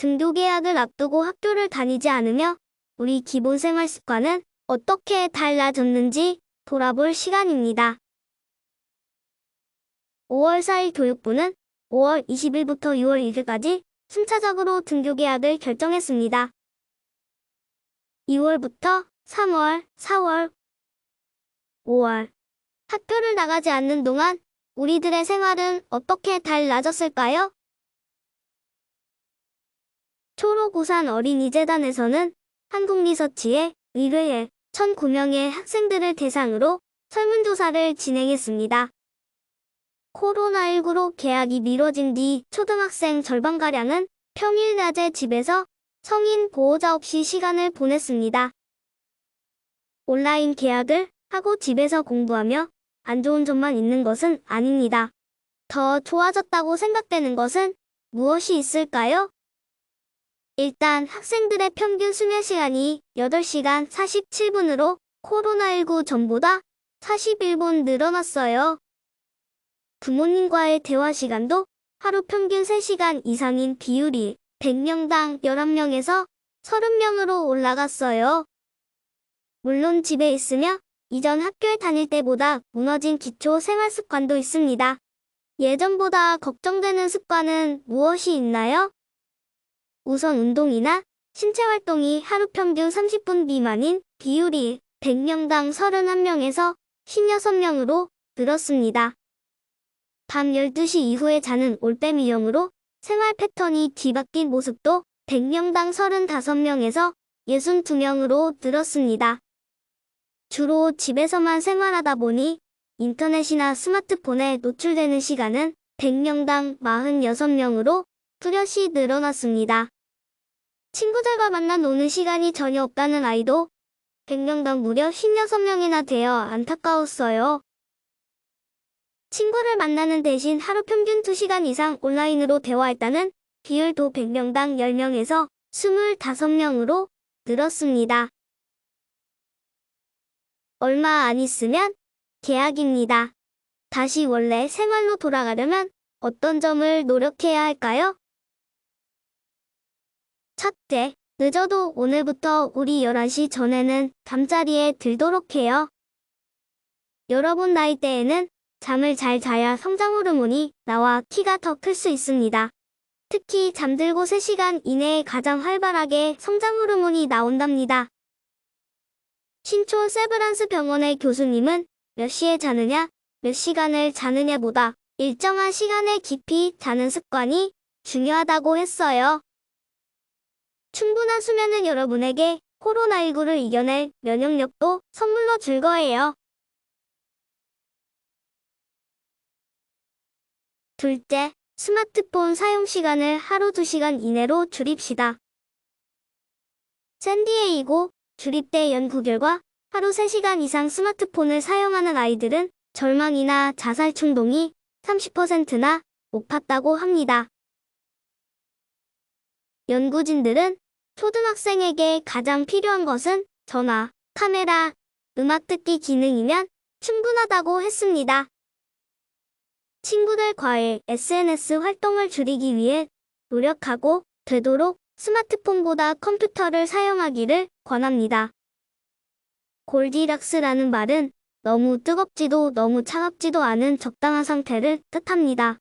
등교 계약을 앞두고 학교를 다니지 않으며 우리 기본 생활 습관은 어떻게 달라졌는지 돌아볼 시간입니다. 5월 4일 교육부는 5월 20일부터 6월 1일까지 순차적으로 등교 계약을 결정했습니다. 2월부터 3월, 4월, 5월. 학교를 나가지 않는 동안 우리들의 생활은 어떻게 달라졌을까요? 초록우산 어린이재단에서는 한국리서치에 의뢰해 1,009명의 학생들을 대상으로 설문조사를 진행했습니다. 코로나19로 개학이 미뤄진 뒤 초등학생 절반가량은 평일 낮에 집에서 성인 보호자 없이 시간을 보냈습니다. 온라인 개학을 하고 집에서 공부하며 안 좋은 점만 있는 것은 아닙니다. 더 좋아졌다고 생각되는 것은 무엇이 있을까요? 일단 학생들의 평균 수면 시간이 8시간 47분으로 코로나19 전보다 41분 늘어났어요. 부모님과의 대화 시간도 하루 평균 3시간 이상인 비율이 100명당 11명에서 30명으로 올라갔어요. 물론 집에 있으며 이전 학교에 다닐 때보다 무너진 기초 생활 습관도 있습니다. 예전보다 걱정되는 습관은 무엇이 있나요? 우선 운동이나 신체 활동이 하루 평균 30분 미만인 비율이 100명당 31명에서 56명으로 늘었습니다. 밤 12시 이후에 자는 올빼미 유형으로 생활 패턴이 뒤바뀐 모습도 100명당 35명에서 62명으로 늘었습니다. 주로 집에서만 생활하다 보니 인터넷이나 스마트폰에 노출되는 시간은 100명당 46명으로 뚜렷이 늘어났습니다. 친구들과 만나 노는 시간이 전혀 없다는 아이도 100명당 무려 56명이나 되어 안타까웠어요. 친구를 만나는 대신 하루 평균 2시간 이상 온라인으로 대화했다는 비율도 100명당 10명에서 25명으로 늘었습니다. 얼마 안 있으면 개학입니다. 다시 원래 생활로 돌아가려면 어떤 점을 노력해야 할까요? 첫째, 늦어도 오늘부터 우리 11시 전에는 잠자리에 들도록 해요. 여러분 나이대에는 잠을 잘 자야 성장 호르몬이 나와 키가 더 클 수 있습니다. 특히 잠들고 3시간 이내에 가장 활발하게 성장 호르몬이 나온답니다. 신촌 세브란스 병원의 교수님은 몇 시에 자느냐, 몇 시간을 자느냐보다 일정한 시간에 깊이 자는 습관이 중요하다고 했어요. 충분한 수면은 여러분에게 코로나19를 이겨낼 면역력도 선물로 줄 거예요. 둘째, 스마트폰 사용 시간을 하루 2시간 이내로 줄입시다. 샌디에이고 주립대 연구 결과 하루 3시간 이상 스마트폰을 사용하는 아이들은 절망이나 자살 충동이 30%나 높았다고 합니다. 연구진들은 초등학생에게 가장 필요한 것은 전화, 카메라, 음악 듣기 기능이면 충분하다고 했습니다. 친구들과의 SNS 활동을 줄이기 위해 노력하고 되도록 스마트폰보다 컴퓨터를 사용하기를 권합니다. 골디락스라는 말은 너무 뜨겁지도 너무 차갑지도 않은 적당한 상태를 뜻합니다.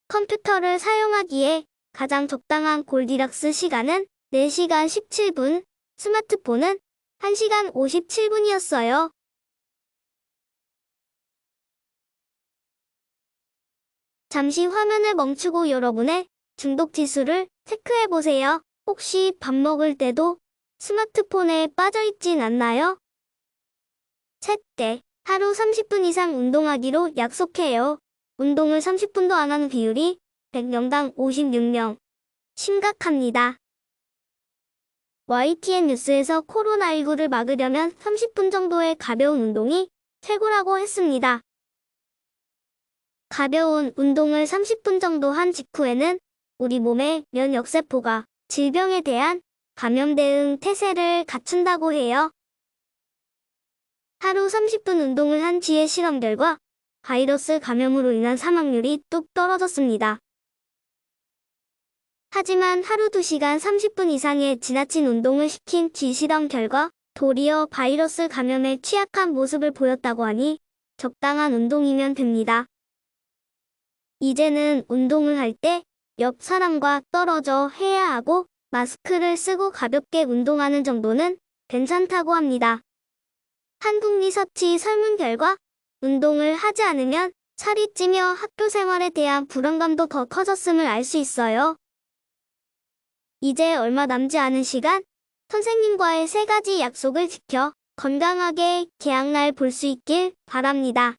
컴퓨터를 사용하기에 가장 적당한 골디락스 시간은 4시간 17분, 스마트폰은 1시간 57분이었어요. 잠시 화면을 멈추고 여러분의 중독 지수를 체크해보세요. 혹시 밥 먹을 때도 스마트폰에 빠져있진 않나요? 셋째, 하루 30분 이상 운동하기로 약속해요. 운동을 30분도 안 하는 비율이 100명당 56명. 심각합니다. YTN 뉴스에서 코로나19를 막으려면 30분 정도의 가벼운 운동이 최고라고 했습니다. 가벼운 운동을 30분 정도 한 직후에는 우리 몸의 면역세포가 질병에 대한 감염 대응 태세를 갖춘다고 해요. 하루 30분 운동을 한 뒤의 실험 결과 바이러스 감염으로 인한 사망률이 뚝 떨어졌습니다. 하지만 하루 2시간 30분 이상의 지나친 운동을 시킨 뒤 실험 결과 도리어 바이러스 감염에 취약한 모습을 보였다고 하니 적당한 운동이면 됩니다. 이제는 운동을 할 때 옆 사람과 떨어져 해야 하고 마스크를 쓰고 가볍게 운동하는 정도는 괜찮다고 합니다. 한국 리서치 설문 결과 운동을 하지 않으면 살이 찌며 학교 생활에 대한 불안감도 더 커졌음을 알 수 있어요. 이제 얼마 남지 않은 시간, 선생님과의 3가지 약속을 지켜 건강하게 개학날 볼 수 있길 바랍니다.